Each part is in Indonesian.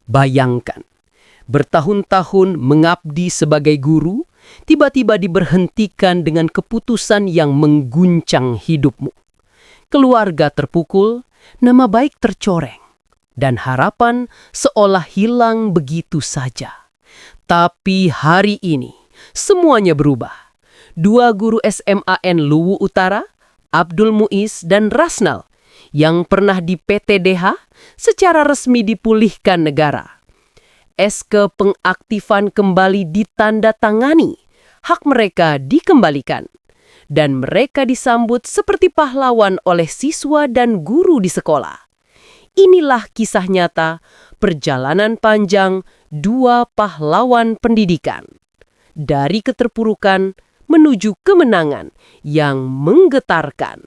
Bayangkan, bertahun-tahun mengabdi sebagai guru, tiba-tiba diberhentikan dengan keputusan yang mengguncang hidupmu. Keluarga terpukul, nama baik tercoreng, dan harapan seolah hilang begitu saja. Tapi hari ini, semuanya berubah. Dua guru SMAN Luwu Utara, Abdul Muiz dan Rasnal, yang pernah di PTDH, secara resmi dipulihkan negara. SK pengaktifan kembali ditandatangani, hak mereka dikembalikan, dan mereka disambut seperti pahlawan oleh siswa dan guru di sekolah. Inilah kisah nyata perjalanan panjang dua pahlawan pendidikan. Dari keterpurukan menuju kemenangan yang menggetarkan.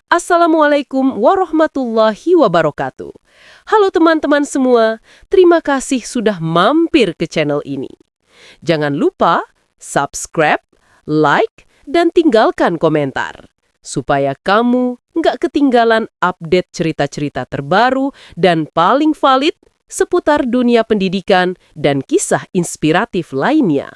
Assalamualaikum warahmatullahi wabarakatuh. Halo teman-teman semua, terima kasih sudah mampir ke channel ini. Jangan lupa subscribe, like, dan tinggalkan komentar, supaya kamu nggak ketinggalan update cerita-cerita terbaru dan paling valid seputar dunia pendidikan dan kisah inspiratif lainnya.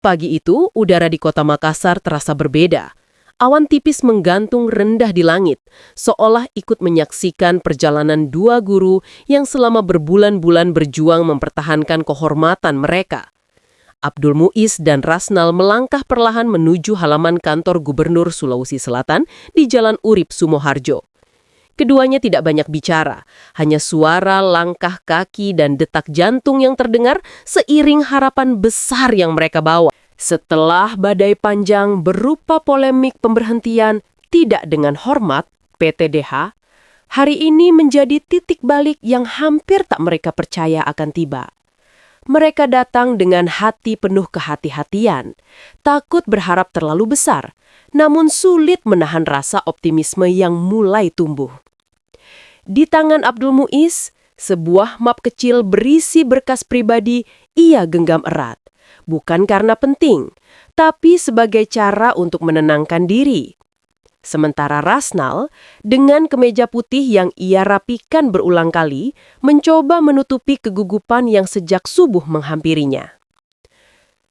Pagi itu, udara di kota Makassar terasa berbeda. Awan tipis menggantung rendah di langit, seolah ikut menyaksikan perjalanan dua guru yang selama berbulan-bulan berjuang mempertahankan kehormatan mereka. Abdul Muiz dan Rasnal melangkah perlahan menuju halaman kantor Gubernur Sulawesi Selatan di Jalan Urip Sumoharjo. Keduanya tidak banyak bicara, hanya suara langkah kaki dan detak jantung yang terdengar seiring harapan besar yang mereka bawa. Setelah badai panjang berupa polemik pemberhentian tidak dengan hormat PTDH, hari ini menjadi titik balik yang hampir tak mereka percaya akan tiba. Mereka datang dengan hati penuh kehati-hatian, takut berharap terlalu besar, namun sulit menahan rasa optimisme yang mulai tumbuh. Di tangan Abdul Muiz, sebuah map kecil berisi berkas pribadi ia genggam erat. Bukan karena penting, tapi sebagai cara untuk menenangkan diri. Sementara Rasnal, dengan kemeja putih yang ia rapikan berulang kali, mencoba menutupi kegugupan yang sejak subuh menghampirinya.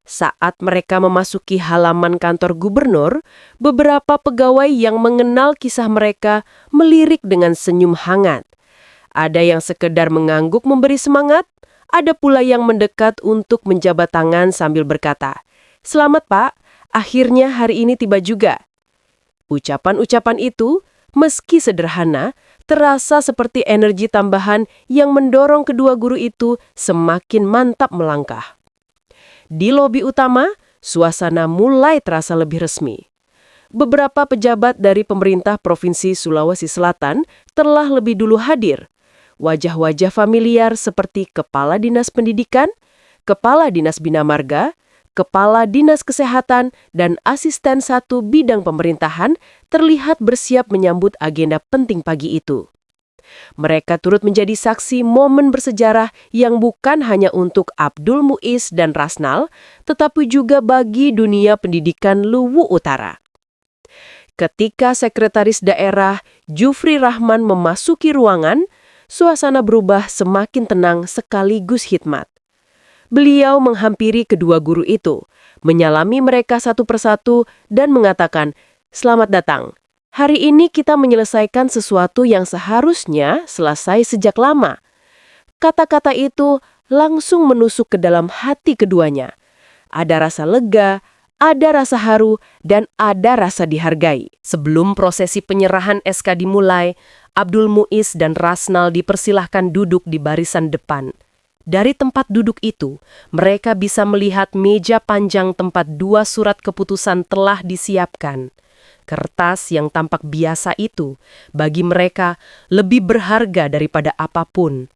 Saat mereka memasuki halaman kantor gubernur, beberapa pegawai yang mengenal kisah mereka melirik dengan senyum hangat. Ada yang sekedar mengangguk memberi semangat, ada pula yang mendekat untuk menjabat tangan sambil berkata, "Selamat Pak, akhirnya hari ini tiba juga." Ucapan-ucapan itu, meski sederhana, terasa seperti energi tambahan yang mendorong kedua guru itu semakin mantap melangkah. Di lobi utama, suasana mulai terasa lebih resmi. Beberapa pejabat dari pemerintah Provinsi Sulawesi Selatan telah lebih dulu hadir. Wajah-wajah familiar seperti Kepala Dinas Pendidikan, Kepala Dinas Bina Marga, Kepala Dinas Kesehatan, dan Asisten 1 Bidang Pemerintahan terlihat bersiap menyambut agenda penting pagi itu. Mereka turut menjadi saksi momen bersejarah yang bukan hanya untuk Abdul Muiz dan Rasnal, tetapi juga bagi dunia pendidikan Luwu Utara. Ketika Sekretaris Daerah Jufri Rahman memasuki ruangan, suasana berubah semakin tenang sekaligus hikmat. Beliau menghampiri kedua guru itu, menyalami mereka satu persatu dan mengatakan, "Selamat datang. Hari ini kita menyelesaikan sesuatu yang seharusnya selesai sejak lama." Kata-kata itu langsung menusuk ke dalam hati keduanya. Ada rasa lega, ada rasa haru, dan ada rasa dihargai. Sebelum prosesi penyerahan SK dimulai, Abdul Muiz dan Rasnal dipersilahkan duduk di barisan depan. Dari tempat duduk itu, mereka bisa melihat meja panjang tempat dua surat keputusan telah disiapkan. Kertas yang tampak biasa itu, bagi mereka, lebih berharga daripada apapun.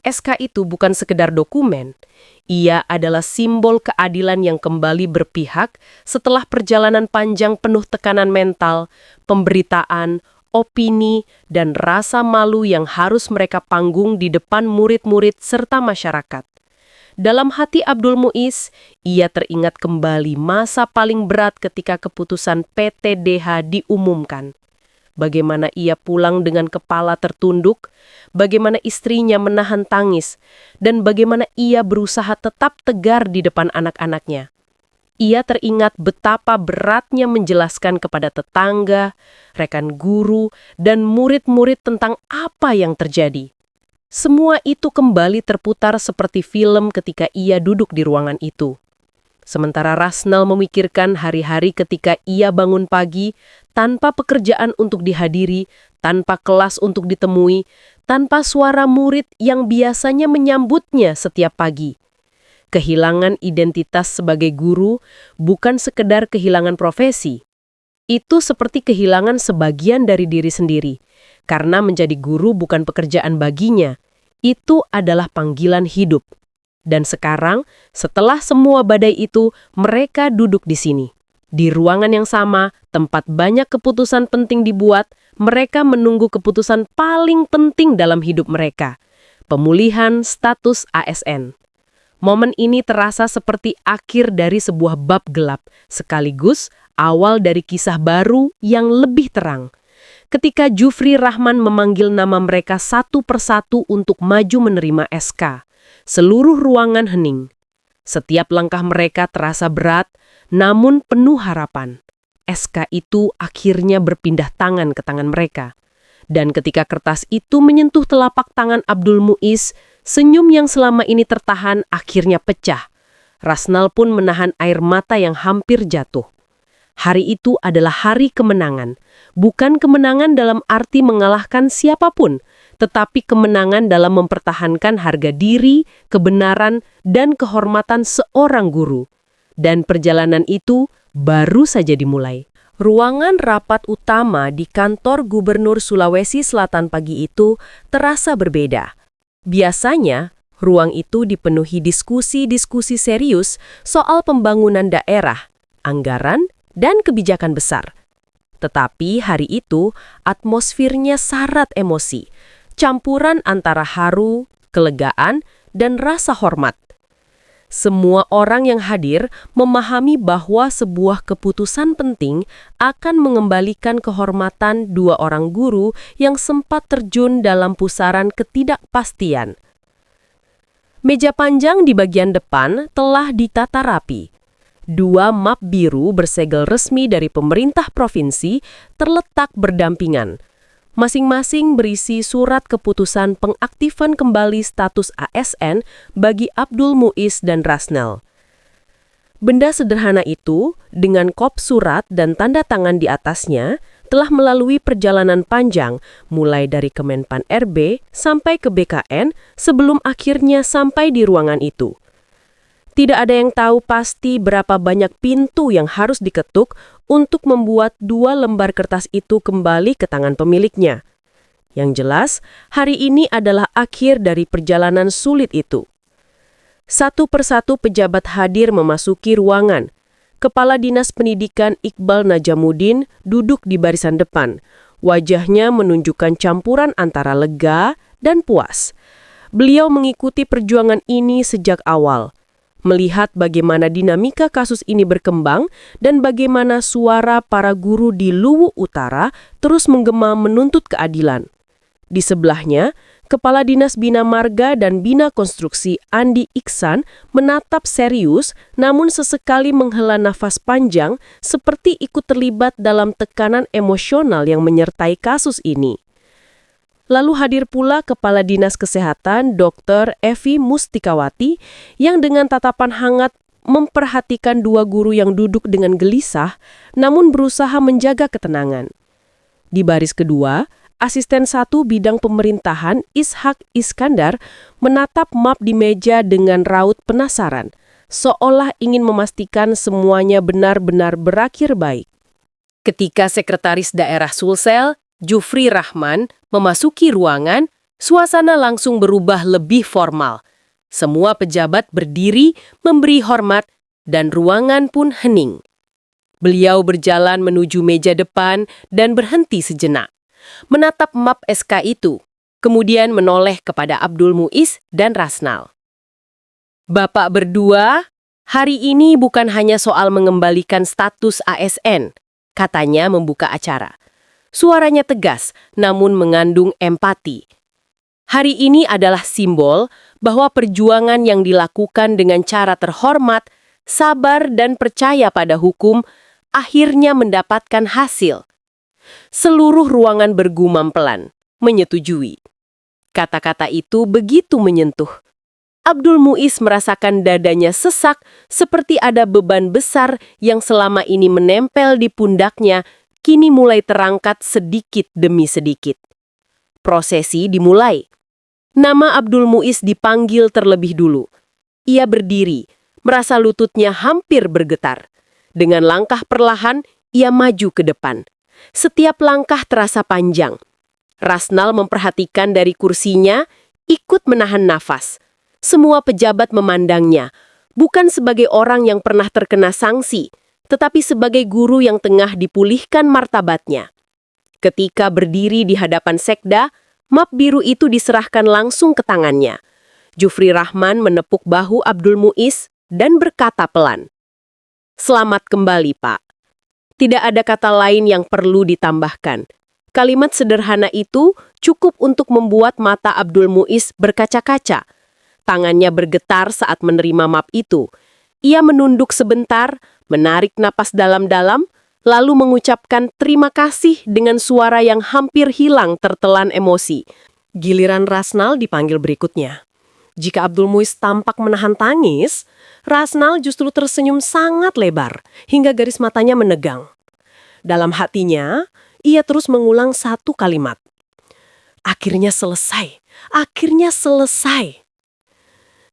SK itu bukan sekedar dokumen. Ia adalah simbol keadilan yang kembali berpihak setelah perjalanan panjang penuh tekanan mental, pemberitaan, opini, dan rasa malu yang harus mereka panggung di depan murid-murid serta masyarakat. Dalam hati Abdul Muiz, ia teringat kembali masa paling berat ketika keputusan PTDH diumumkan. bagaimana ia pulang dengan kepala tertunduk, bagaimana istrinya menahan tangis, dan bagaimana ia berusaha tetap tegar di depan anak-anaknya. Ia teringat betapa beratnya menjelaskan kepada tetangga, rekan guru, dan murid-murid tentang apa yang terjadi. Semua itu kembali terputar seperti film ketika ia duduk di ruangan itu. Sementara Rasnal memikirkan hari-hari ketika ia bangun pagi, tanpa pekerjaan untuk dihadiri, tanpa kelas untuk ditemui, tanpa suara murid yang biasanya menyambutnya setiap pagi. Kehilangan identitas sebagai guru bukan sekedar kehilangan profesi. Itu seperti kehilangan sebagian dari diri sendiri, karena menjadi guru bukan pekerjaan baginya. Itu adalah panggilan hidup. Dan sekarang, setelah semua badai itu, mereka duduk di sini. Di ruangan yang sama, tempat banyak keputusan penting dibuat, mereka menunggu keputusan paling penting dalam hidup mereka. Pemulihan status ASN. Momen ini terasa seperti akhir dari sebuah bab gelap, sekaligus awal dari kisah baru yang lebih terang. Ketika Jufri Rahman memanggil nama mereka satu persatu untuk maju menerima SK, seluruh ruangan hening. Setiap langkah mereka terasa berat, namun penuh harapan. SK itu akhirnya berpindah tangan ke tangan mereka. Dan ketika kertas itu menyentuh telapak tangan Abdul Muiz, senyum yang selama ini tertahan akhirnya pecah. Rasnal pun menahan air mata yang hampir jatuh. Hari itu adalah hari kemenangan. Bukan kemenangan dalam arti mengalahkan siapapun, tetapi kemenangan dalam mempertahankan harga diri, kebenaran, dan kehormatan seorang guru. Dan perjalanan itu baru saja dimulai. Ruangan rapat utama di kantor Gubernur Sulawesi Selatan pagi itu terasa berbeda. Biasanya, ruang itu dipenuhi diskusi-diskusi serius soal pembangunan daerah, anggaran, dan kebijakan besar. Tetapi hari itu, atmosfernya syarat emosi, campuran antara haru, kelegaan, dan rasa hormat. Semua orang yang hadir memahami bahwa sebuah keputusan penting akan mengembalikan kehormatan dua orang guru yang sempat terjun dalam pusaran ketidakpastian. Meja panjang di bagian depan telah ditata rapi. Dua map biru bersegel resmi dari pemerintah provinsi terletak berdampingan. Masing-masing berisi surat keputusan pengaktifan kembali status ASN bagi Abdul Muiz dan Rasnal. Benda sederhana itu, dengan kop surat dan tanda tangan di atasnya, telah melalui perjalanan panjang, mulai dari Kemenpan RB sampai ke BKN sebelum akhirnya sampai di ruangan itu. Tidak ada yang tahu pasti berapa banyak pintu yang harus diketuk untuk membuat dua lembar kertas itu kembali ke tangan pemiliknya. Yang jelas, hari ini adalah akhir dari perjalanan sulit itu. Satu persatu pejabat hadir memasuki ruangan. Kepala Dinas Pendidikan Iqbal Najamuddin duduk di barisan depan. Wajahnya menunjukkan campuran antara lega dan puas. Beliau mengikuti perjuangan ini sejak awal. Melihat bagaimana dinamika kasus ini berkembang dan bagaimana suara para guru di Luwu Utara terus menggema menuntut keadilan. Di sebelahnya, Kepala Dinas Bina Marga dan Bina Konstruksi Andi Iksan menatap serius namun sesekali menghela nafas panjang seperti ikut terlibat dalam tekanan emosional yang menyertai kasus ini. Lalu hadir pula Kepala Dinas Kesehatan Dr. Evi Mustikawati yang dengan tatapan hangat memperhatikan dua guru yang duduk dengan gelisah namun berusaha menjaga ketenangan. Di baris kedua, Asisten 1 Bidang Pemerintahan Ishak Iskandar menatap map di meja dengan raut penasaran, seolah ingin memastikan semuanya benar-benar berakhir baik. Ketika Sekretaris Daerah Sulsel, Jufri Rahman, memasuki ruangan, suasana langsung berubah lebih formal. Semua pejabat berdiri, memberi hormat, dan ruangan pun hening. Beliau berjalan menuju meja depan dan berhenti sejenak. Menatap map SK itu, kemudian menoleh kepada Abdul Muiz dan Rasnal. Bapak berdua, hari ini bukan hanya soal mengembalikan status ASN, katanya membuka acara. Suaranya tegas, namun mengandung empati. Hari ini adalah simbol bahwa perjuangan yang dilakukan dengan cara terhormat, sabar dan percaya pada hukum akhirnya mendapatkan hasil. Seluruh ruangan bergumam pelan, menyetujui. Kata-kata itu begitu menyentuh. Abdul Muiz merasakan dadanya sesak seperti ada beban besar yang selama ini menempel di pundaknya, kini mulai terangkat sedikit demi sedikit. Prosesi dimulai. Nama Abdul Muiz dipanggil terlebih dulu. Ia berdiri, merasa lututnya hampir bergetar. Dengan langkah perlahan, ia maju ke depan. Setiap langkah terasa panjang. Rasnal memperhatikan dari kursinya, ikut menahan nafas. Semua pejabat memandangnya, bukan sebagai orang yang pernah terkena sanksi, tetapi sebagai guru yang tengah dipulihkan martabatnya. Ketika berdiri di hadapan sekda, map biru itu diserahkan langsung ke tangannya. Jufri Rahman menepuk bahu Abdul Muiz dan berkata pelan, "Selamat kembali, Pak." Tidak ada kata lain yang perlu ditambahkan. Kalimat sederhana itu cukup untuk membuat mata Abdul Muiz berkaca-kaca. Tangannya bergetar saat menerima map itu. Ia menunduk sebentar, menarik napas dalam-dalam, lalu mengucapkan terima kasih dengan suara yang hampir hilang tertelan emosi. Giliran Rasnal dipanggil berikutnya. Jika Abdul Muiz tampak menahan tangis, Rasnal justru tersenyum sangat lebar, hingga garis matanya menegang. Dalam hatinya, ia terus mengulang satu kalimat. Akhirnya selesai, akhirnya selesai.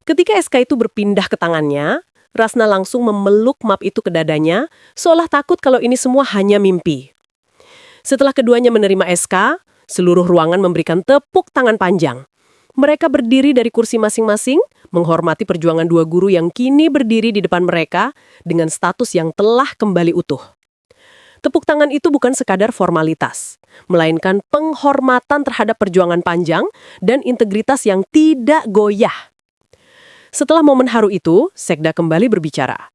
Ketika SK itu berpindah ke tangannya, Rasnal langsung memeluk map itu ke dadanya, seolah takut kalau ini semua hanya mimpi. Setelah keduanya menerima SK, seluruh ruangan memberikan tepuk tangan panjang. Mereka berdiri dari kursi masing-masing, menghormati perjuangan dua guru yang kini berdiri di depan mereka dengan status yang telah kembali utuh. Tepuk tangan itu bukan sekadar formalitas, melainkan penghormatan terhadap perjuangan panjang dan integritas yang tidak goyah. Setelah momen haru itu, Sekda kembali berbicara.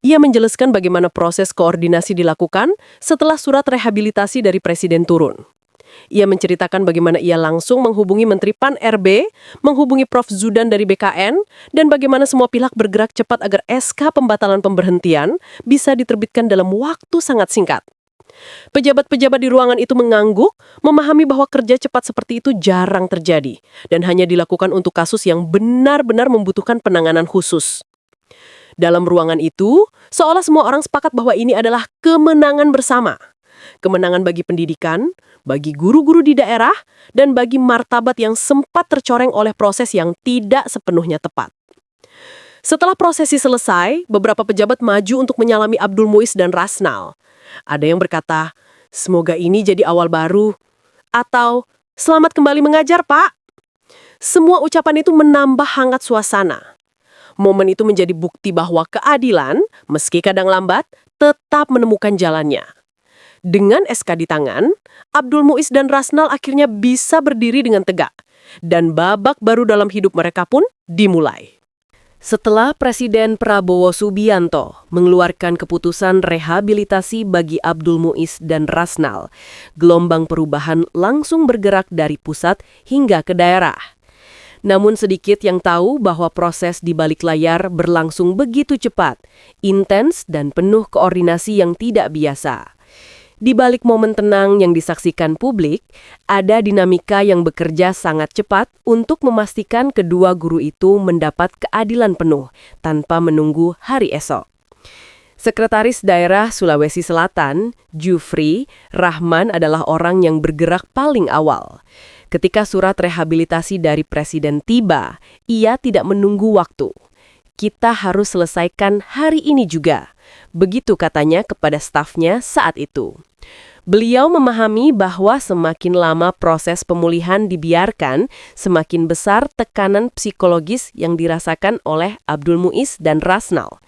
Ia menjelaskan bagaimana proses koordinasi dilakukan setelah surat rehabilitasi dari Presiden turun. Ia menceritakan bagaimana ia langsung menghubungi Menteri Pan-RB, menghubungi Prof. Zudan dari BKN, dan bagaimana semua pihak bergerak cepat agar SK pembatalan pemberhentian bisa diterbitkan dalam waktu sangat singkat. Pejabat-pejabat di ruangan itu mengangguk, memahami bahwa kerja cepat seperti itu jarang terjadi, dan hanya dilakukan untuk kasus yang benar-benar membutuhkan penanganan khusus. Dalam ruangan itu, seolah semua orang sepakat bahwa ini adalah kemenangan bersama. Kemenangan bagi pendidikan, bagi guru-guru di daerah, dan bagi martabat yang sempat tercoreng oleh proses yang tidak sepenuhnya tepat. Setelah prosesi selesai, beberapa pejabat maju untuk menyalami Abdul Muiz dan Rasnal. Ada yang berkata, "Semoga ini jadi awal baru." Atau, "Selamat kembali mengajar, Pak." Semua ucapan itu menambah hangat suasana. Momen itu menjadi bukti bahwa keadilan, meski kadang lambat, tetap menemukan jalannya. Dengan SK di tangan, Abdul Muiz dan Rasnal akhirnya bisa berdiri dengan tegak. Dan babak baru dalam hidup mereka pun dimulai. Setelah Presiden Prabowo Subianto mengeluarkan keputusan rehabilitasi bagi Abdul Muiz dan Rasnal, gelombang perubahan langsung bergerak dari pusat hingga ke daerah. Namun sedikit yang tahu bahwa proses di balik layar berlangsung begitu cepat, intens dan penuh koordinasi yang tidak biasa. Di balik momen tenang yang disaksikan publik, ada dinamika yang bekerja sangat cepat untuk memastikan kedua guru itu mendapat keadilan penuh tanpa menunggu hari esok. Sekretaris Daerah Sulawesi Selatan, Jufri Rahman adalah orang yang bergerak paling awal. Ketika surat rehabilitasi dari Presiden tiba, ia tidak menunggu waktu. "Kita harus selesaikan hari ini juga," begitu katanya kepada stafnya saat itu. Beliau memahami bahwa semakin lama proses pemulihan dibiarkan, semakin besar tekanan psikologis yang dirasakan oleh Abdul Muiz dan Rasnal.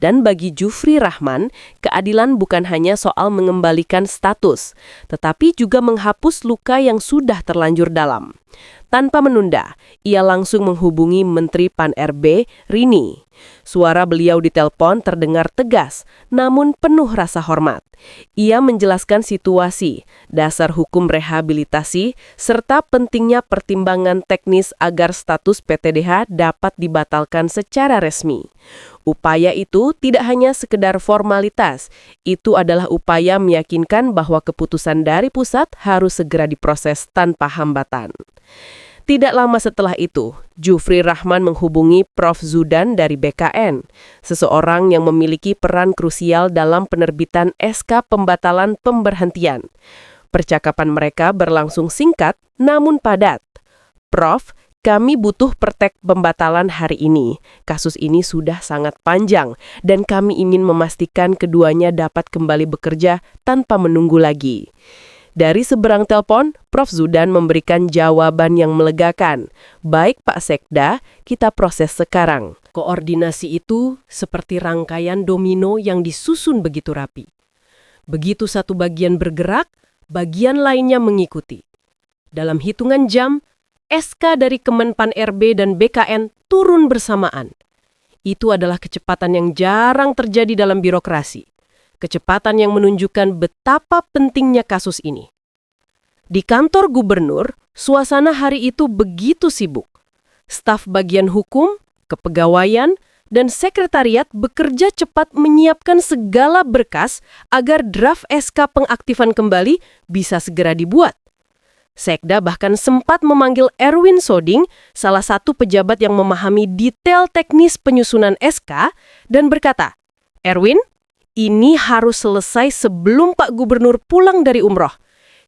Dan bagi Jufri Rahman, keadilan bukan hanya soal mengembalikan status, tetapi juga menghapus luka yang sudah terlanjur dalam. Tanpa menunda, ia langsung menghubungi Menteri Pan-RB, Rini. Suara beliau di telepon terdengar tegas, namun penuh rasa hormat. Ia menjelaskan situasi, dasar hukum rehabilitasi, serta pentingnya pertimbangan teknis agar status PTDH dapat dibatalkan secara resmi. Upaya itu tidak hanya sekedar formalitas, itu adalah upaya meyakinkan bahwa keputusan dari pusat harus segera diproses tanpa hambatan. Tidak lama setelah itu, Jufri Rahman menghubungi Prof. Zudan dari BKN, seseorang yang memiliki peran krusial dalam penerbitan SK pembatalan pemberhentian. Percakapan mereka berlangsung singkat namun padat. "Prof, kami butuh pertek pembatalan hari ini. Kasus ini sudah sangat panjang dan kami ingin memastikan keduanya dapat kembali bekerja tanpa menunggu lagi." Dari seberang telepon, Prof. Zudan memberikan jawaban yang melegakan. "Baik Pak Sekda, kita proses sekarang." Koordinasi itu seperti rangkaian domino yang disusun begitu rapi. Begitu satu bagian bergerak, bagian lainnya mengikuti. Dalam hitungan jam, SK dari Kemenpan RB dan BKN turun bersamaan. Itu adalah kecepatan yang jarang terjadi dalam birokrasi. Kecepatan yang menunjukkan betapa pentingnya kasus ini. Di kantor gubernur, suasana hari itu begitu sibuk. Staf bagian hukum, kepegawaian, dan sekretariat bekerja cepat menyiapkan segala berkas agar draft SK pengaktifan kembali bisa segera dibuat. Sekda bahkan sempat memanggil Erwin Soding, salah satu pejabat yang memahami detail teknis penyusunan SK, dan berkata, "Erwin, ini harus selesai sebelum Pak Gubernur pulang dari umroh.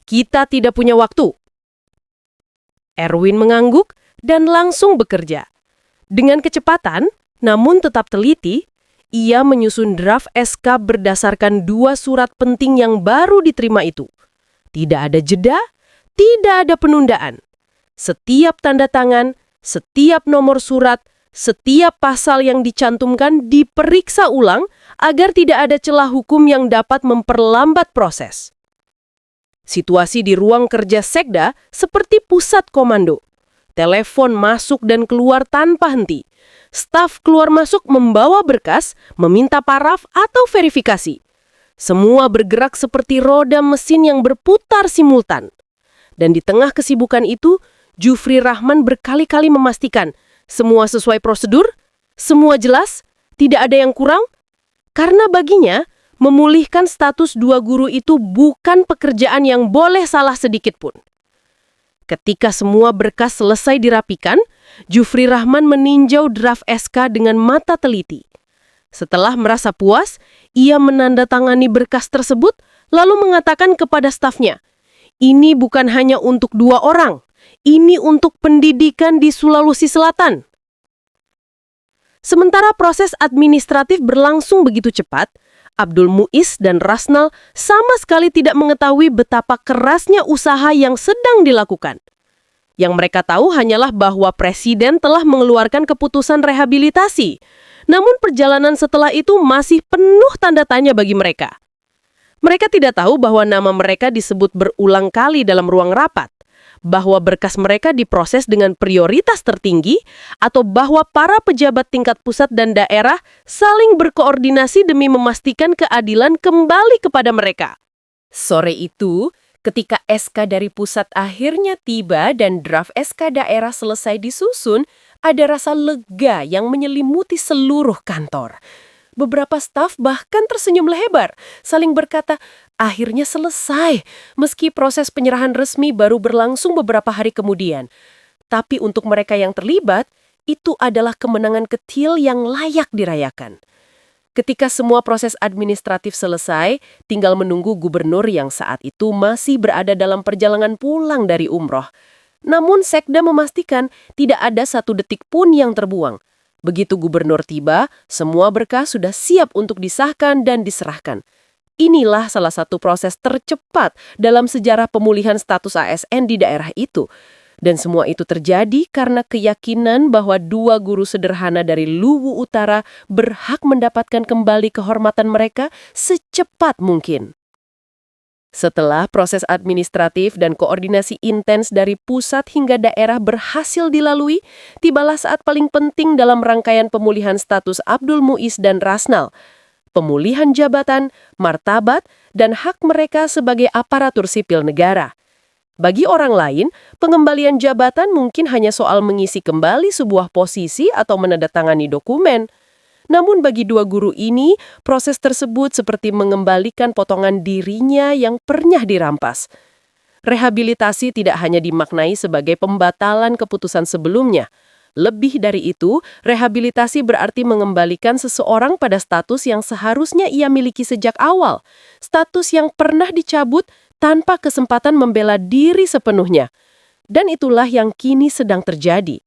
Kita tidak punya waktu." Erwin mengangguk dan langsung bekerja. Dengan kecepatan, namun tetap teliti, ia menyusun draft SK berdasarkan 2 surat penting yang baru diterima itu. Tidak ada jeda, tidak ada penundaan. Setiap tanda tangan, setiap nomor surat, setiap pasal yang dicantumkan diperiksa ulang agar tidak ada celah hukum yang dapat memperlambat proses. Situasi di ruang kerja Sekda seperti pusat komando. Telepon masuk dan keluar tanpa henti. Staf keluar masuk membawa berkas, meminta paraf atau verifikasi. Semua bergerak seperti roda mesin yang berputar simultan. Dan di tengah kesibukan itu, Jufri Rahman berkali-kali memastikan semua sesuai prosedur, semua jelas, tidak ada yang kurang, karena baginya memulihkan status 2 guru itu bukan pekerjaan yang boleh salah sedikit pun. Ketika semua berkas selesai dirapikan, Jufri Rahman meninjau draft SK dengan mata teliti. Setelah merasa puas, ia menandatangani berkas tersebut lalu mengatakan kepada stafnya, "Ini bukan hanya untuk 2 orang, ini untuk pendidikan di Sulawesi Selatan." Sementara proses administratif berlangsung begitu cepat, Abdul Muiz dan Rasnal sama sekali tidak mengetahui betapa kerasnya usaha yang sedang dilakukan. Yang mereka tahu hanyalah bahwa Presiden telah mengeluarkan keputusan rehabilitasi. Namun perjalanan setelah itu masih penuh tanda tanya bagi mereka. Mereka tidak tahu bahwa nama mereka disebut berulang kali dalam ruang rapat, bahwa berkas mereka diproses dengan prioritas tertinggi, atau bahwa para pejabat tingkat pusat dan daerah saling berkoordinasi demi memastikan keadilan kembali kepada mereka. Sore itu, ketika SK dari pusat akhirnya tiba dan draft SK daerah selesai disusun, ada rasa lega yang menyelimuti seluruh kantor. Beberapa staf bahkan tersenyum lebar, saling berkata, akhirnya selesai, meski proses penyerahan resmi baru berlangsung beberapa hari kemudian. Tapi untuk mereka yang terlibat, itu adalah kemenangan kecil yang layak dirayakan. Ketika semua proses administratif selesai, tinggal menunggu gubernur yang saat itu masih berada dalam perjalanan pulang dari umroh. Namun Sekda memastikan tidak ada 1 detik pun yang terbuang. Begitu gubernur tiba, semua berkas sudah siap untuk disahkan dan diserahkan. Inilah salah satu proses tercepat dalam sejarah pemulihan status ASN di daerah itu. Dan semua itu terjadi karena keyakinan bahwa 2 guru sederhana dari Luwu Utara berhak mendapatkan kembali kehormatan mereka secepat mungkin. Setelah proses administratif dan koordinasi intens dari pusat hingga daerah berhasil dilalui, tibalah saat paling penting dalam rangkaian pemulihan status Abdul Muiz dan Rasnal. Pemulihan jabatan, martabat, dan hak mereka sebagai aparatur sipil negara. Bagi orang lain, pengembalian jabatan mungkin hanya soal mengisi kembali sebuah posisi atau menandatangani dokumen. Namun bagi dua guru ini, proses tersebut seperti mengembalikan potongan dirinya yang pernah dirampas. Rehabilitasi tidak hanya dimaknai sebagai pembatalan keputusan sebelumnya. Lebih dari itu, rehabilitasi berarti mengembalikan seseorang pada status yang seharusnya ia miliki sejak awal. Status yang pernah dicabut tanpa kesempatan membela diri sepenuhnya. Dan itulah yang kini sedang terjadi.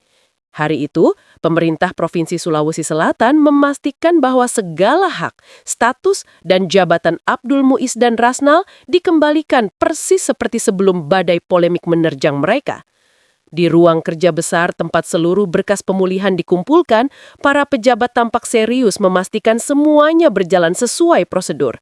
Hari itu, pemerintah Provinsi Sulawesi Selatan memastikan bahwa segala hak, status, dan jabatan Abdul Muiz dan Rasnal dikembalikan persis seperti sebelum badai polemik menerjang mereka. Di ruang kerja besar tempat seluruh berkas pemulihan dikumpulkan, para pejabat tampak serius memastikan semuanya berjalan sesuai prosedur.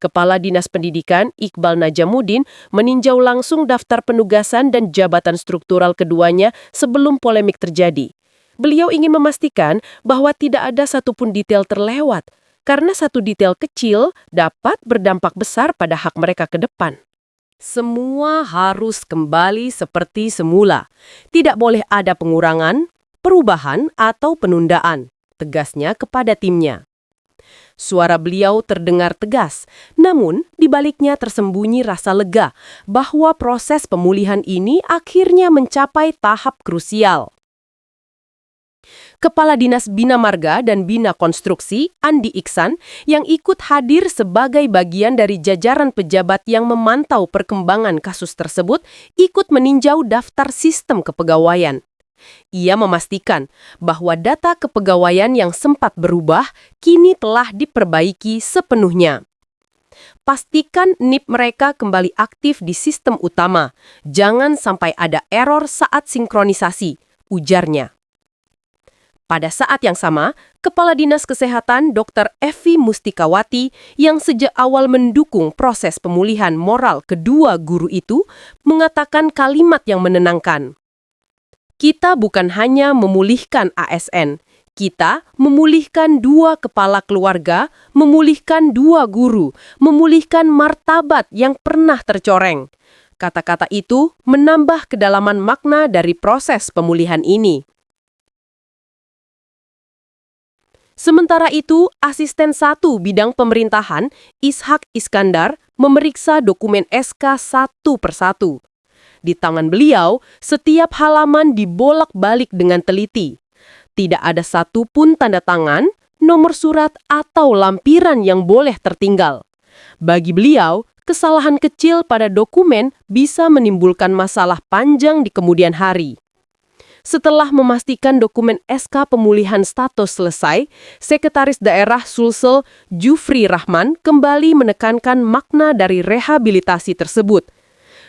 Kepala Dinas Pendidikan Iqbal Najamuddin meninjau langsung daftar penugasan dan jabatan struktural keduanya sebelum polemik terjadi. Beliau ingin memastikan bahwa tidak ada satupun detail terlewat, karena satu detail kecil dapat berdampak besar pada hak mereka ke depan. Semua harus kembali seperti semula. Tidak boleh ada pengurangan, perubahan, atau penundaan, tegasnya kepada timnya. Suara beliau terdengar tegas, namun di baliknya tersembunyi rasa lega bahwa proses pemulihan ini akhirnya mencapai tahap krusial. Kepala Dinas Bina Marga dan Bina Konstruksi, Andi Iksan, yang ikut hadir sebagai bagian dari jajaran pejabat yang memantau perkembangan kasus tersebut, ikut meninjau daftar sistem kepegawaian. Ia memastikan bahwa data kepegawaian yang sempat berubah kini telah diperbaiki sepenuhnya. Pastikan NIP mereka kembali aktif di sistem utama. Jangan sampai ada error saat sinkronisasi, ujarnya. Pada saat yang sama, Kepala Dinas Kesehatan Dr. Evi Mustikawati yang sejak awal mendukung proses pemulihan moral kedua guru itu mengatakan kalimat yang menenangkan. Kita bukan hanya memulihkan ASN, kita memulihkan dua kepala keluarga, memulihkan dua guru, memulihkan martabat yang pernah tercoreng. Kata-kata itu menambah kedalaman makna dari proses pemulihan ini. Sementara itu, Asisten 1 Bidang Pemerintahan, Ishak Iskandar, memeriksa dokumen SK satu persatu. Di tangan beliau, setiap halaman dibolak-balik dengan teliti. Tidak ada satupun tanda tangan, nomor surat, atau lampiran yang boleh tertinggal. Bagi beliau, kesalahan kecil pada dokumen bisa menimbulkan masalah panjang di kemudian hari. Setelah memastikan dokumen SK pemulihan status selesai, Sekretaris Daerah Sulsel Jufri Rahman kembali menekankan makna dari rehabilitasi tersebut.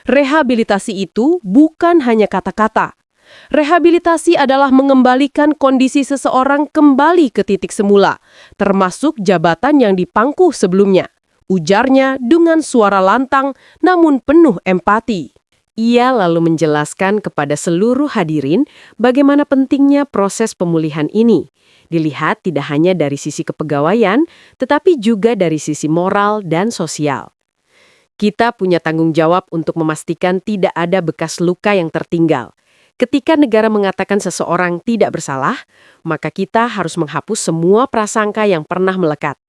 Rehabilitasi itu bukan hanya kata-kata. Rehabilitasi adalah mengembalikan kondisi seseorang kembali ke titik semula, termasuk jabatan yang dipangku sebelumnya. Ujarnya dengan suara lantang namun penuh empati. Ia lalu menjelaskan kepada seluruh hadirin bagaimana pentingnya proses pemulihan ini. Dilihat tidak hanya dari sisi kepegawaian, tetapi juga dari sisi moral dan sosial. Kita punya tanggung jawab untuk memastikan tidak ada bekas luka yang tertinggal. Ketika negara mengatakan seseorang tidak bersalah, maka kita harus menghapus semua prasangka yang pernah melekat.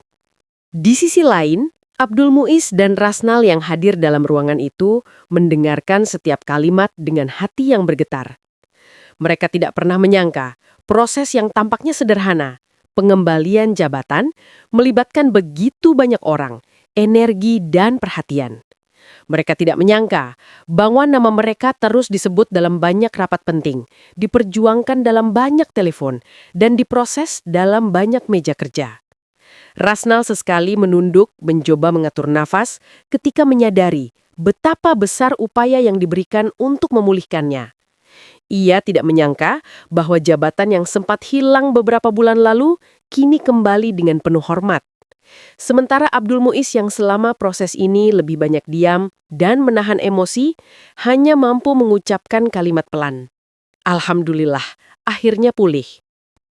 Di sisi lain, Abdul Muiz dan Rasnal yang hadir dalam ruangan itu mendengarkan setiap kalimat dengan hati yang bergetar. Mereka tidak pernah menyangka proses yang tampaknya sederhana, pengembalian jabatan, melibatkan begitu banyak orang, energi dan perhatian. Mereka tidak menyangka bahwa nama mereka terus disebut dalam banyak rapat penting, diperjuangkan dalam banyak telepon, dan diproses dalam banyak meja kerja. Rasnal sesekali menunduk mencoba mengatur nafas ketika menyadari betapa besar upaya yang diberikan untuk memulihkannya. Ia tidak menyangka bahwa jabatan yang sempat hilang beberapa bulan lalu kini kembali dengan penuh hormat. Sementara Abdul Muiz yang selama proses ini lebih banyak diam dan menahan emosi, hanya mampu mengucapkan kalimat pelan. Alhamdulillah, akhirnya pulih.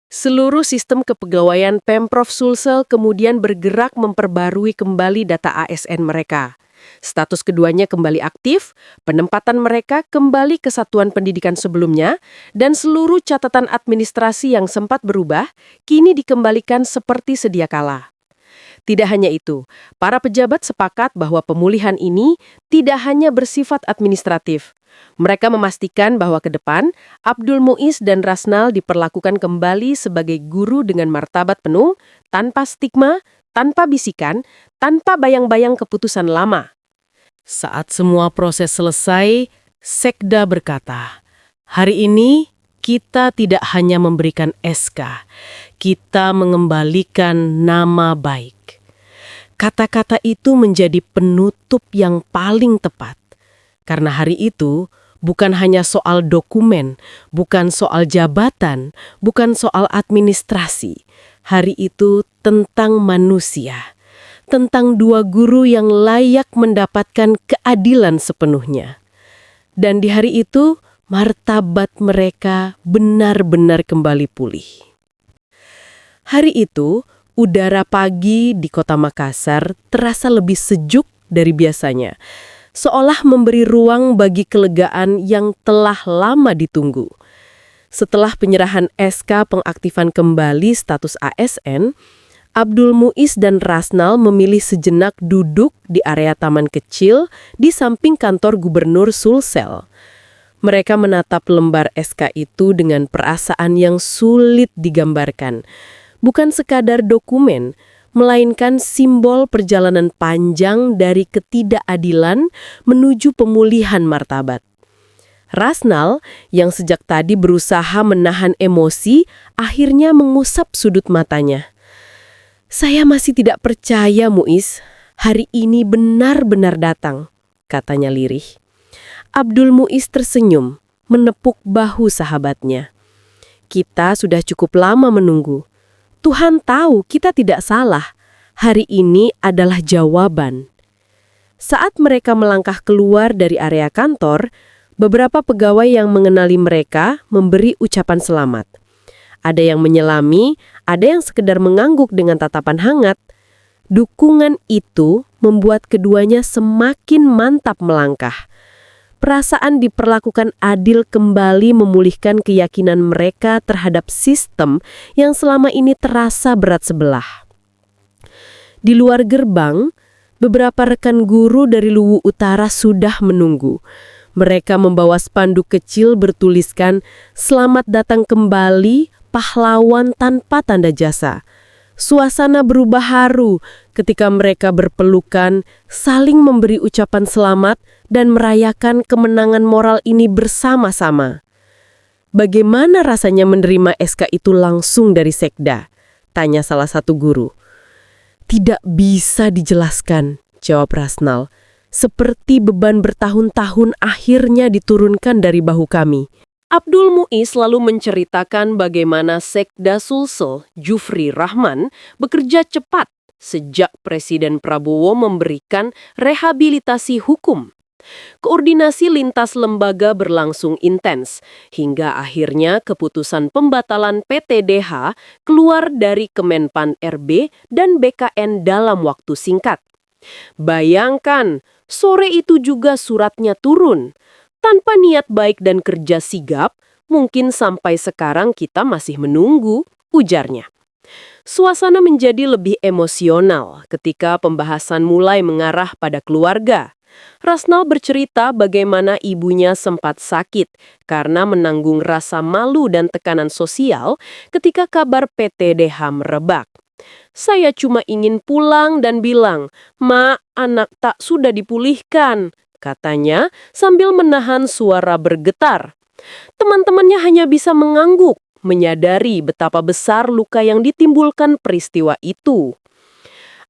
Seluruh sistem kepegawaian Pemprov Sulsel kemudian bergerak memperbarui kembali data ASN mereka. Status keduanya kembali aktif, penempatan mereka kembali ke satuan pendidikan sebelumnya, dan seluruh catatan administrasi yang sempat berubah kini dikembalikan seperti sedia kala. Tidak hanya itu, para pejabat sepakat bahwa pemulihan ini tidak hanya bersifat administratif. Mereka memastikan bahwa ke depan, Abdul Muiz dan Rasnal diperlakukan kembali sebagai guru dengan martabat penuh, tanpa stigma, tanpa bisikan, tanpa bayang-bayang keputusan lama. Saat semua proses selesai, Sekda berkata, "Hari ini kita tidak hanya memberikan SK, kita mengembalikan nama baik." Kata-kata itu menjadi penutup yang paling tepat. Karena hari itu bukan hanya soal dokumen, bukan soal jabatan, bukan soal administrasi. Hari itu tentang manusia, tentang dua guru yang layak mendapatkan keadilan sepenuhnya. Dan di hari itu, martabat mereka benar-benar kembali pulih. Hari itu, udara pagi di kota Makassar terasa lebih sejuk dari biasanya, seolah memberi ruang bagi kelegaan yang telah lama ditunggu. Setelah penyerahan SK pengaktifan kembali status ASN, Abdul Muiz dan Rasnal memilih sejenak duduk di area taman kecil di samping kantor Gubernur Sulsel. Mereka menatap lembar SK itu dengan perasaan yang sulit digambarkan. Bukan sekadar dokumen, melainkan simbol perjalanan panjang dari ketidakadilan menuju pemulihan martabat. Rasnal, yang sejak tadi berusaha menahan emosi, akhirnya mengusap sudut matanya. "Saya masih tidak percaya, Muiz. Hari ini benar-benar datang," katanya lirih. Abdul Muiz tersenyum, menepuk bahu sahabatnya. "Kita sudah cukup lama menunggu. Tuhan tahu kita tidak salah. Hari ini adalah jawaban." Saat mereka melangkah keluar dari area kantor, beberapa pegawai yang mengenali mereka memberi ucapan selamat. Ada yang menyelami, ada yang sekedar mengangguk dengan tatapan hangat. Dukungan itu membuat keduanya semakin mantap melangkah. Perasaan diperlakukan adil kembali memulihkan keyakinan mereka terhadap sistem yang selama ini terasa berat sebelah. Di luar gerbang, beberapa rekan guru dari Luwu Utara sudah menunggu. Mereka membawa spanduk kecil bertuliskan, "Selamat datang kembali, pahlawan tanpa tanda jasa." Suasana berubah haru ketika mereka berpelukan, saling memberi ucapan selamat, dan merayakan kemenangan moral ini bersama-sama. "Bagaimana rasanya menerima SK itu langsung dari Sekda?" tanya salah satu guru. "Tidak bisa dijelaskan," jawab Rasnal. "Seperti beban bertahun-tahun akhirnya diturunkan dari bahu kami." Abdul Muiz lalu menceritakan bagaimana Sekda Sulsel, Jufri Rahman, bekerja cepat sejak Presiden Prabowo memberikan rehabilitasi hukum. Koordinasi lintas lembaga berlangsung intens, hingga akhirnya keputusan pembatalan PTDH keluar dari Kemenpan RB dan BKN dalam waktu singkat. Bayangkan, sore itu juga suratnya turun. Tanpa niat baik dan kerja sigap, mungkin sampai sekarang kita masih menunggu, ujarnya. Suasana menjadi lebih emosional ketika pembahasan mulai mengarah pada keluarga. Rasnal bercerita bagaimana ibunya sempat sakit karena menanggung rasa malu dan tekanan sosial ketika kabar PTDH merebak. "Saya cuma ingin pulang dan bilang, 'Ma, anak tak sudah dipulihkan,' katanya sambil menahan suara bergetar. Teman-temannya hanya bisa mengangguk, menyadari betapa besar luka yang ditimbulkan peristiwa itu.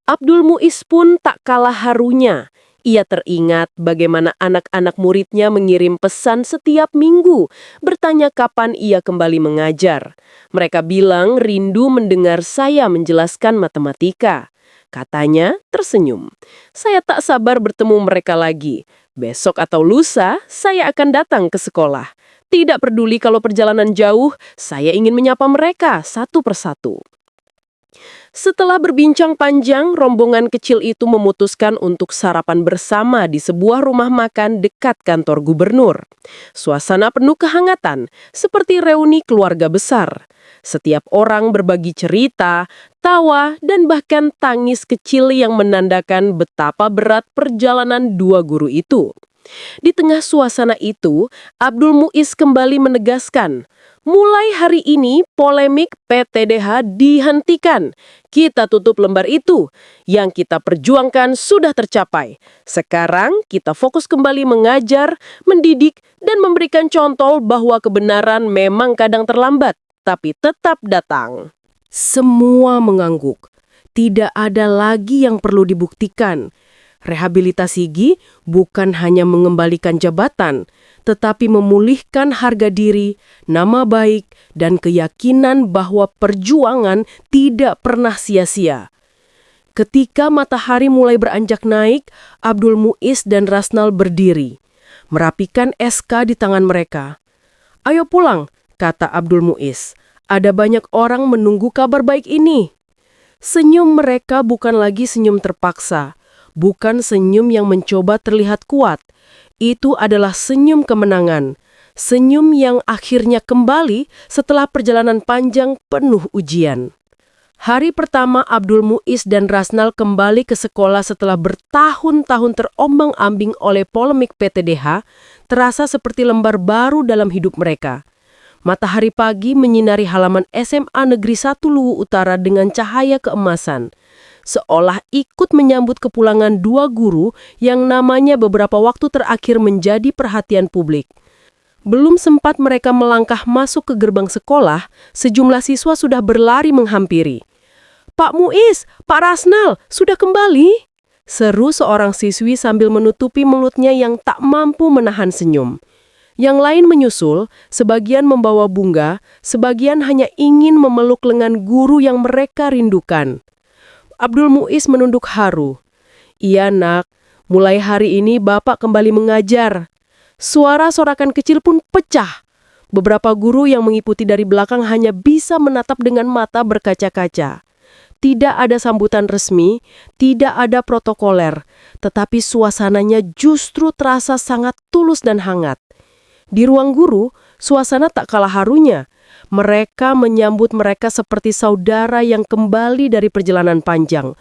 Abdul Muiz pun tak kalah harunya. Ia teringat bagaimana anak-anak muridnya mengirim pesan setiap minggu, bertanya kapan ia kembali mengajar. Mereka bilang rindu mendengar saya menjelaskan matematika. Katanya tersenyum. Saya tak sabar bertemu mereka lagi. Besok atau lusa, saya akan datang ke sekolah. Tidak peduli kalau perjalanan jauh, saya ingin menyapa mereka satu persatu. Setelah berbincang panjang, rombongan kecil itu memutuskan untuk sarapan bersama di sebuah rumah makan dekat kantor gubernur. Suasana penuh kehangatan, seperti reuni keluarga besar. Setiap orang berbagi cerita, tawa, dan bahkan tangis kecil yang menandakan betapa berat perjalanan dua guru itu. Di tengah suasana itu, Abdul Muiz kembali menegaskan, mulai hari ini polemik PTDH dihentikan. Kita tutup lembar itu. Yang kita perjuangkan sudah tercapai. Sekarang kita fokus kembali mengajar, mendidik, dan memberikan contoh bahwa kebenaran memang kadang terlambat, tapi tetap datang. Semua mengangguk. Tidak ada lagi yang perlu dibuktikan. Rehabilitasi Gi bukan hanya mengembalikan jabatan, tetapi memulihkan harga diri, nama baik, dan keyakinan bahwa perjuangan tidak pernah sia-sia. Ketika matahari mulai beranjak naik, Abdul Muiz dan Rasnal berdiri, merapikan SK di tangan mereka. "Ayo pulang," kata Abdul Muiz. "Ada banyak orang menunggu kabar baik ini." Senyum mereka bukan lagi senyum terpaksa. Bukan senyum yang mencoba terlihat kuat. Itu adalah senyum kemenangan. Senyum yang akhirnya kembali setelah perjalanan panjang penuh ujian. Hari pertama Abdul Muiz dan Rasnal kembali ke sekolah setelah bertahun-tahun terombang-ambing oleh polemik PTDH, terasa seperti lembar baru dalam hidup mereka. Matahari pagi menyinari halaman SMA Negeri 1 Luwu Utara dengan cahaya keemasan. Seolah ikut menyambut kepulangan dua guru yang namanya beberapa waktu terakhir menjadi perhatian publik. Belum sempat mereka melangkah masuk ke gerbang sekolah, sejumlah siswa sudah berlari menghampiri. "Pak Muiz, Pak Rasnal, sudah kembali?" seru seorang siswi sambil menutupi mulutnya yang tak mampu menahan senyum. Yang lain menyusul, sebagian membawa bunga, sebagian hanya ingin memeluk lengan guru yang mereka rindukan. Abdul Muiz menunduk haru. "Iya nak, mulai hari ini Bapak kembali mengajar." Suara sorakan kecil pun pecah. Beberapa guru yang mengikuti dari belakang hanya bisa menatap dengan mata berkaca-kaca. Tidak ada sambutan resmi, tidak ada protokoler, tetapi suasananya justru terasa sangat tulus dan hangat. Di ruang guru, suasana tak kalah harunya. Mereka menyambut mereka seperti saudara yang kembali dari perjalanan panjang.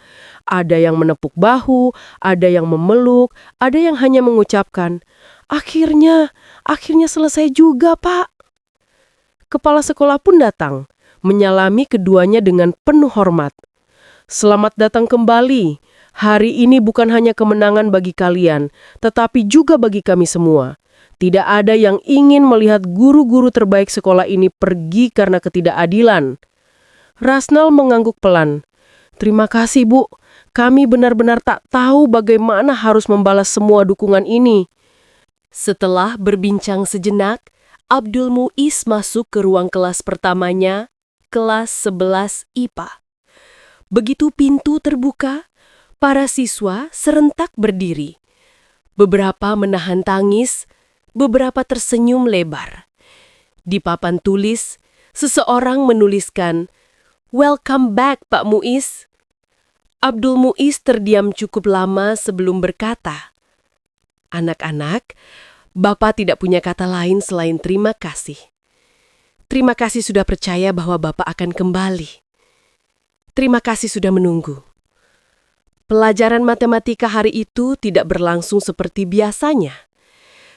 Ada yang menepuk bahu, ada yang memeluk, ada yang hanya mengucapkan, Akhirnya selesai juga, Pak." Kepala sekolah pun datang, menyalami keduanya dengan penuh hormat. "Selamat datang kembali. Hari ini bukan hanya kemenangan bagi kalian, tetapi juga bagi kami semua. Tidak ada yang ingin melihat guru-guru terbaik sekolah ini pergi karena ketidakadilan." Rasnal mengangguk pelan. "Terima kasih, Bu. Kami benar-benar tak tahu bagaimana harus membalas semua dukungan ini." Setelah berbincang sejenak, Abdul Muiz masuk ke ruang kelas pertamanya, kelas 11 IPA. Begitu pintu terbuka, para siswa serentak berdiri. Beberapa menahan tangis, beberapa tersenyum lebar. Di papan tulis, seseorang menuliskan, "Welcome back, Pak Muiz." Abdul Muiz terdiam cukup lama sebelum berkata, "Anak-anak, Bapak tidak punya kata lain selain terima kasih. Terima kasih sudah percaya bahwa Bapak akan kembali. Terima kasih sudah menunggu." Pelajaran matematika hari itu tidak berlangsung seperti biasanya.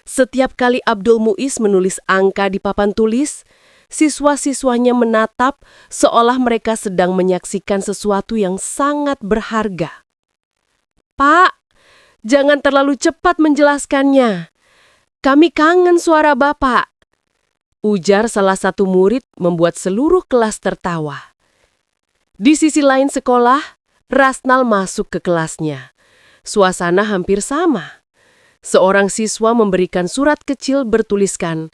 Setiap kali Abdul Muiz menulis angka di papan tulis, siswa-siswanya menatap seolah mereka sedang menyaksikan sesuatu yang sangat berharga. "Pak, jangan terlalu cepat menjelaskannya. Kami kangen suara Bapak," ujar salah satu murid membuat seluruh kelas tertawa. Di sisi lain sekolah, Rasnal masuk ke kelasnya. Suasana hampir sama. Seorang siswa memberikan surat kecil bertuliskan,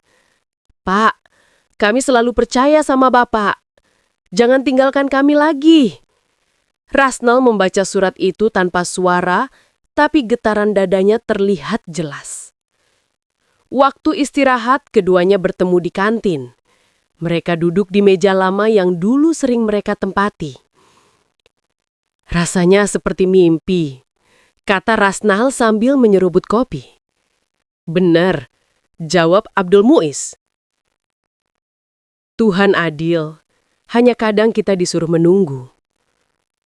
"Pak, kami selalu percaya sama Bapak. Jangan tinggalkan kami lagi." Rasnal membaca surat itu tanpa suara, tapi getaran dadanya terlihat jelas. Waktu istirahat, keduanya bertemu di kantin. Mereka duduk di meja lama yang dulu sering mereka tempati. Rasanya seperti mimpi, kata Rasnal sambil menyeruput kopi. Benar, jawab Abdul Muiz. Tuhan adil, hanya kadang kita disuruh menunggu.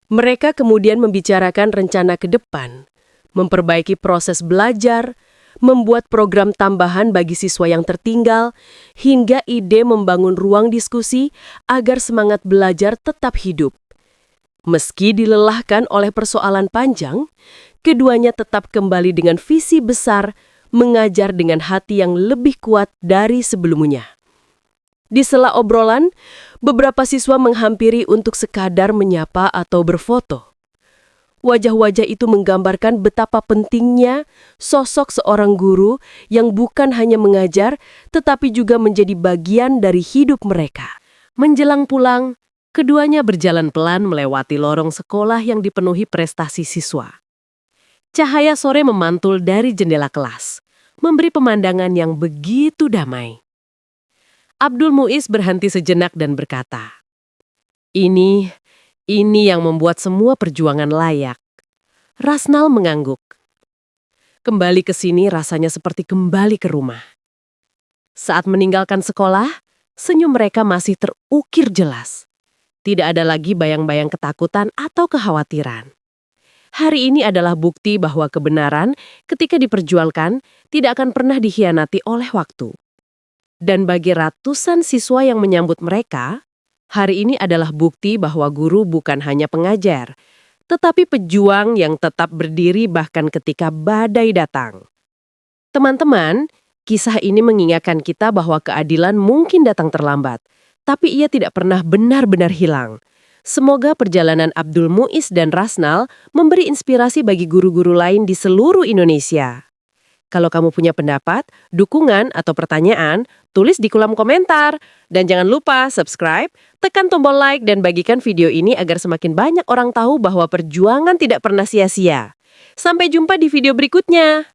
Mereka kemudian membicarakan rencana ke depan, memperbaiki proses belajar, membuat program tambahan bagi siswa yang tertinggal, hingga ide membangun ruang diskusi agar semangat belajar tetap hidup. Meski dilelahkan oleh persoalan panjang, keduanya tetap kembali dengan visi besar, mengajar dengan hati yang lebih kuat dari sebelumnya. Di sela obrolan, beberapa siswa menghampiri untuk sekadar menyapa atau berfoto. Wajah-wajah itu menggambarkan betapa pentingnya sosok seorang guru yang bukan hanya mengajar, tetapi juga menjadi bagian dari hidup mereka. Menjelang pulang, keduanya berjalan pelan melewati lorong sekolah yang dipenuhi prestasi siswa. Cahaya sore memantul dari jendela kelas, memberi pemandangan yang begitu damai. Abdul Muiz berhenti sejenak dan berkata, Ini yang membuat semua perjuangan layak. Rasnal mengangguk. Kembali ke sini rasanya seperti kembali ke rumah. Saat meninggalkan sekolah, senyum mereka masih terukir jelas. Tidak ada lagi bayang-bayang ketakutan atau kekhawatiran. Hari ini adalah bukti bahwa kebenaran ketika diperjuangkan tidak akan pernah dikhianati oleh waktu. Dan bagi ratusan siswa yang menyambut mereka, hari ini adalah bukti bahwa guru bukan hanya pengajar, tetapi pejuang yang tetap berdiri bahkan ketika badai datang. Teman-teman, kisah ini mengingatkan kita bahwa keadilan mungkin datang terlambat, tapi ia tidak pernah benar-benar hilang. Semoga perjalanan Abdul Muiz dan Rasnal memberi inspirasi bagi guru-guru lain di seluruh Indonesia. Kalau kamu punya pendapat, dukungan, atau pertanyaan, tulis di kolom komentar. Dan jangan lupa subscribe, tekan tombol like, dan bagikan video ini agar semakin banyak orang tahu bahwa perjuangan tidak pernah sia-sia. Sampai jumpa di video berikutnya.